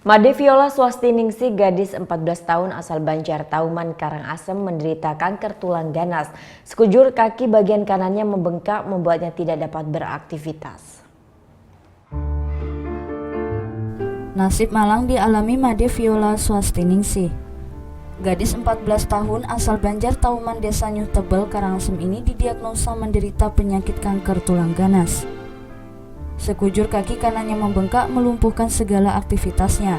Made Viola Swastiningsih, gadis 14 tahun asal Banjar Tauman, Karangasem, menderita kanker tulang ganas. Sekujur kaki bagian kanannya membengkak membuatnya tidak dapat beraktivitas. Nasib malang dialami Made Viola Swastiningsih. Gadis 14 tahun asal Banjar Tauman, Desa Nyuh Tebel, Karangasem ini didiagnosa menderita penyakit kanker tulang ganas. Sekujur kaki kanannya membengkak melumpuhkan segala aktivitasnya.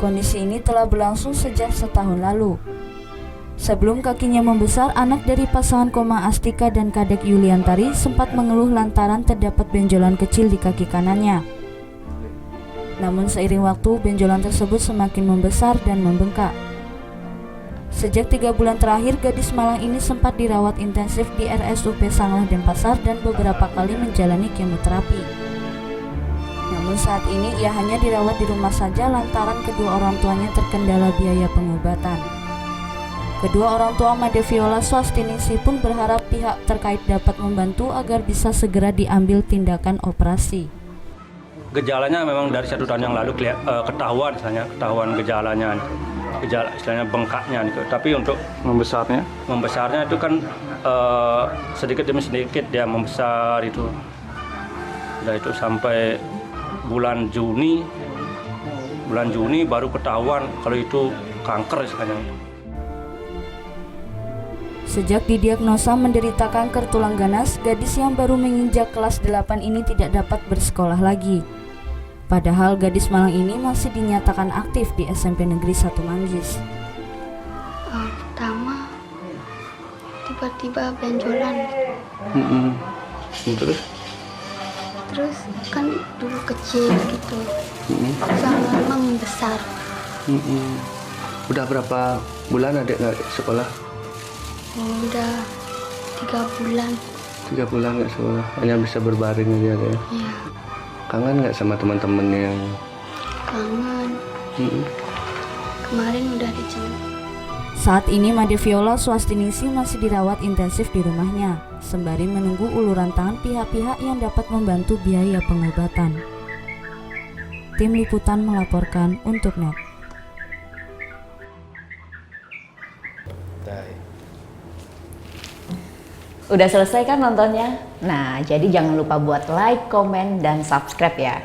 Kondisi ini telah berlangsung sejak setahun lalu. Sebelum kakinya membesar, anak dari pasangan Koma Astika dan Kadek Yuliantari sempat mengeluh lantaran terdapat benjolan kecil di kaki kanannya. Namun seiring waktu, benjolan tersebut semakin membesar dan membengkak. Sejak 3 bulan terakhir, gadis malang ini sempat dirawat intensif di RSUP Sanglah Denpasar dan beberapa kali menjalani kemoterapi. Namun saat ini ia hanya dirawat di rumah saja lantaran kedua orang tuanya terkendala biaya pengobatan. Kedua orang tua Made Viola Swastiningsih pun berharap pihak terkait dapat membantu agar bisa segera diambil tindakan operasi. Gejalanya memang dari 1 tahun yang lalu ketahuan gejalanya. Gejala istilahnya bengkaknya gitu. Tapi untuk membesarnya itu kan sedikit demi sedikit dia membesar itu. Dan itu sampai bulan Juni baru ketahuan kalau itu kanker istilahnya. Sejak didiagnosa menderita kanker tulang ganas, gadis yang baru menginjak kelas 8 ini tidak dapat bersekolah lagi. Padahal gadis malang ini masih dinyatakan aktif di SMP Negeri 1 Manggis. Pertama, tiba-tiba benjolan. Terus kan dulu kecil gitu, lama membesar. Udah berapa bulan adik nggak sekolah? Udah 3 bulan. 3 bulan nggak sekolah, hanya bisa berbaring aja ya. Iya. Kangen nggak sama teman-temannya yang? Kangen. Kemarin udah dijemput. Saat ini Made Viola Swastiningsih masih dirawat intensif di rumahnya, sembari menunggu uluran tangan pihak-pihak yang dapat membantu biaya pengobatan. Tim Liputan melaporkan untuk NET. Udah selesai kan nontonnya? Nah, jadi jangan lupa buat like, komen, dan subscribe ya.